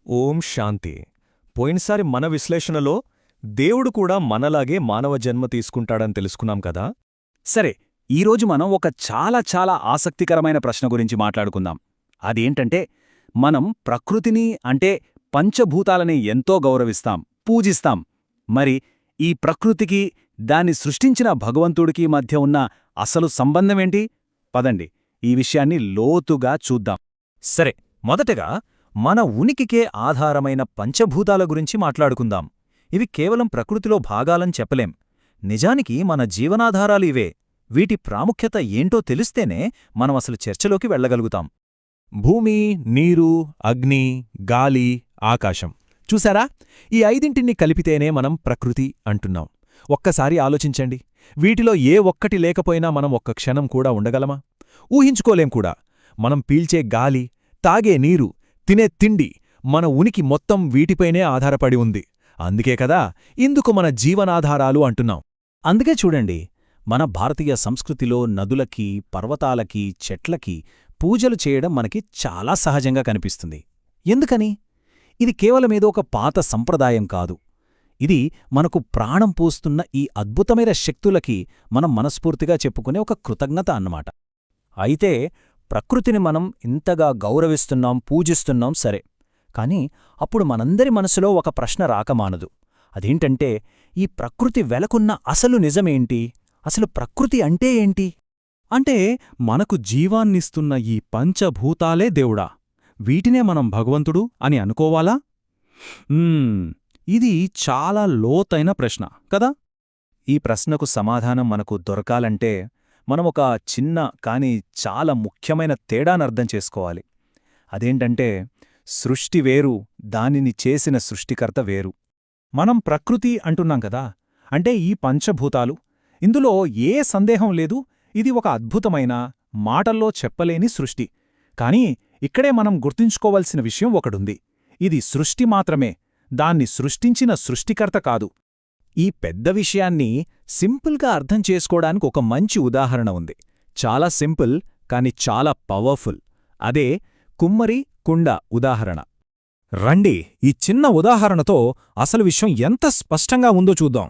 ఓం శాంతి. పోయినసారి మన విశ్లేషణలో దేవుడు కూడా మనలాగే మానవ జన్మ తీసుకుంటాడని తెలుసుకున్నాం కదా. సరే, ఈరోజు మనం ఒక చాలా ఆసక్తికరమైన ప్రశ్న గురించి మాట్లాడుకుందాం. అదేంటంటే, మనం ప్రకృతిని అంటే పంచభూతాలని ఎంతో గౌరవిస్తాం, పూజిస్తాం. మరి ఈ ప్రకృతికి, దాన్ని సృష్టించిన భగవంతుడికి మధ్య ఉన్న అసలు సంబంధమేంటి? పదండి, ఈ విషయాన్ని లోతుగా చూద్దాం. సరే, మొదటగా మన ఉనికికే ఆధారమైన పంచభూతాల గురించి మాట్లాడుకుందాం. ఇవి కేవలం ప్రకృతిలో భాగాలని చెప్పలేం. నిజానికి మన జీవనాధారాలు ఇవే. వీటి ప్రాముఖ్యత ఏంటో తెలిస్తేనే మనం అసలు చర్చలోకి వెళ్ళగలుగుతాం. భూమి, నీరు, అగ్ని, గాలి, ఆకాశం. చూసారా? ఈ ఐదింటిని కలిపితేనే మనం ప్రకృతి అంటున్నాం. ఒక్కసారి ఆలోచించండి. వీటిలో ఏ ఒక్కటి లేకపోయినా మనం ఒక్క క్షణం కూడా ఉండగలమా? ఊహించుకోలేం కూడా. మనం పీల్చే గాలి, తాగే నీరు, తినే తిండి, మన ఉనికి మొత్తం వీటిపైనే ఆధారపడి ఉంది. అందుకే కదా ఇందుకు మన జీవనాధారాలు అంటున్నాం. అందుకే చూడండి, మన భారతీయ సంస్కృతిలో నదులకి, పర్వతాలకి, చెట్లకి పూజలు చేయడం మనకి చాలా సహజంగా కనిపిస్తుంది. ఎందుకని? ఇది కేవలమేదో ఒక పాత సంప్రదాయం కాదు. ఇది మనకు ప్రాణం పోస్తున్న ఈ అద్భుతమైన శక్తులకి మనం మనస్ఫూర్తిగా చెప్పుకునే ఒక కృతజ్ఞత అన్నమాట. అయితే ప్రకృతిని మనం ఇంతగా గౌరవిస్తున్నాం, పూజిస్తున్నాం, సరే. కాని అప్పుడు మనందరి మనసులో ఒక ప్రశ్న రాకమానదు. అదేంటంటే, ఈ ప్రకృతి వెలకున్న అసలు నిజమేంటి? అసలు ప్రకృతి అంటే ఏంటి? అంటే మనకు జీవాన్నిస్తున్న ఈ పంచభూతాలే దేవుడా? వీటినే మనం భగవంతుడు అని అనుకోవాలా? ఇది చాలా లోతైన ప్రశ్న కదా. ఈ ప్రశ్నకు సమాధానం మనకు దొరకాలంటే మనం ఒక చిన్న కాని చాలా ముఖ్యమైన తేడానర్థం చేసుకోవాలి. అదేంటంటే, సృష్టి వేరు, దానిని చేసిన సృష్టికర్త వేరు. మనం ప్రకృతి అంటున్నాం కదా, అంటే ఈ పంచభూతాలు. ఇందులో ఏ సందేహం లేదు, ఇది ఒక అద్భుతమైన, మాటల్లో చెప్పలేని సృష్టి. కానీ ఇక్కడే మనం గుర్తుంచుకోవలసిన విషయం ఒకడుంది. ఇది సృష్టి మాత్రమే, దాన్ని సృష్టించిన సృష్టికర్త కాదు. ఈ పెద్ద విషయాన్ని సింపుల్గా అర్థం చేసుకోవడానికి ఒక మంచి ఉదాహరణ ఉంది. చాలా సింపుల్, కాని చాలా పవర్ఫుల్. అదే కుమ్మరి, కుండ ఉదాహరణ. రండి, ఈ చిన్న ఉదాహరణతో అసలు విషయం ఎంత స్పష్టంగా ఉందో చూద్దాం.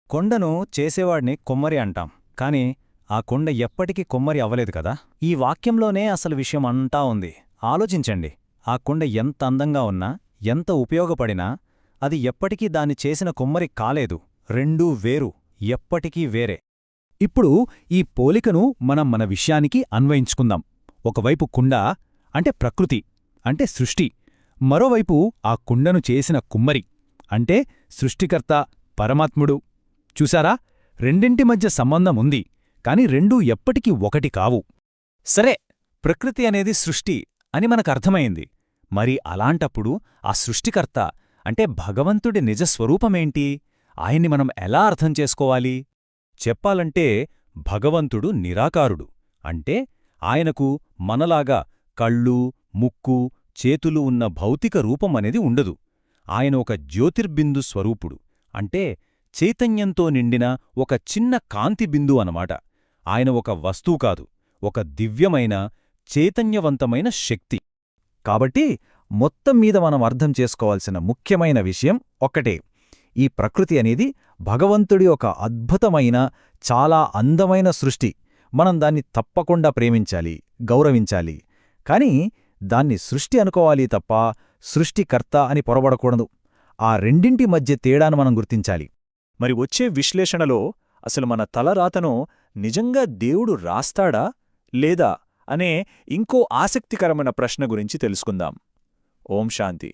కొండను చేసేవాడిని కొమ్మరి అంటాం. కాని ఆ కొండ ఎప్పటికీ కొమ్మరి అవ్వలేదు కదా. ఈ వాక్యంలోనే అసలు విషయం అంతా ఉంది. ఆలోచించండి. ఆ కొండ ఎంత అందంగా ఉన్నా, ఎంత ఉపయోగపడినా అది ఎప్పటికీ దాన్ని చేసిన కొమ్మరి కాలేదు. రెండూ వేరు, ఎప్పటికీ వేరే. ఇప్పుడు ఈ పోలికను మనం మన విషయానికి అన్వయించుకుందాం. ఒకవైపు కుండ అంటే ప్రకృతి, అంటే సృష్టి. మరోవైపు ఆ కుండను చేసిన కుమ్మరి, అంటే సృష్టికర్త, పరమాత్ముడు. చూసారా? రెండింటి మధ్య సంబంధం ఉంది, కాని రెండూ ఎప్పటికీ ఒకటి కావు. సరే, ప్రకృతి అనేది సృష్టి అని మనకర్థమైంది. మరి అలాంటప్పుడు ఆ సృష్టికర్త అంటే భగవంతుడి నిజస్వరూపమేంటి? ఆయన్ని మనం ఎలా అర్థం చేసుకోవాలి? చెప్పాలంటే భగవంతుడు నిరాకారుడు. అంటే ఆయనకు మనలాగా కళ్ళు, ముక్కు, చేతులు ఉన్న భౌతిక రూపం అనేది ఉండదు. ఆయన ఒక జ్యోతిర్బిందు స్వరూపుడు. అంటే చైతన్యంతో నిండిన ఒక చిన్న కాంతి బిందు అనమాట. ఆయన ఒక వస్తువు కాదు, ఒక దివ్యమైన, చైతన్యవంతమైన శక్తి. కాబట్టి మొత్తం మీద మనం అర్థం చేసుకోవాల్సిన ముఖ్యమైన విషయం ఒక్కటే. ఈ ప్రకృతి అనేది భగవంతుడి ఒక అద్భుతమైన, చాలా అందమైన సృష్టి. మనం దాన్ని తప్పకుండా ప్రేమించాలి, గౌరవించాలి. కాని దాన్ని సృష్టి అనుకోవాలి తప్ప సృష్టికర్త అని పొరబడకూడదు. ఆ రెండింటి మధ్య తేడాను మనం గుర్తించాలి. మరి వచ్చే విశ్లేషణలో అసలు మన తలరాతను నిజంగా దేవుడు రాస్తాడా లేదా అనే ఇంకో ఆసక్తికరమైన ప్రశ్న గురించి తెలుసుకుందాం. ఓం శాంతి.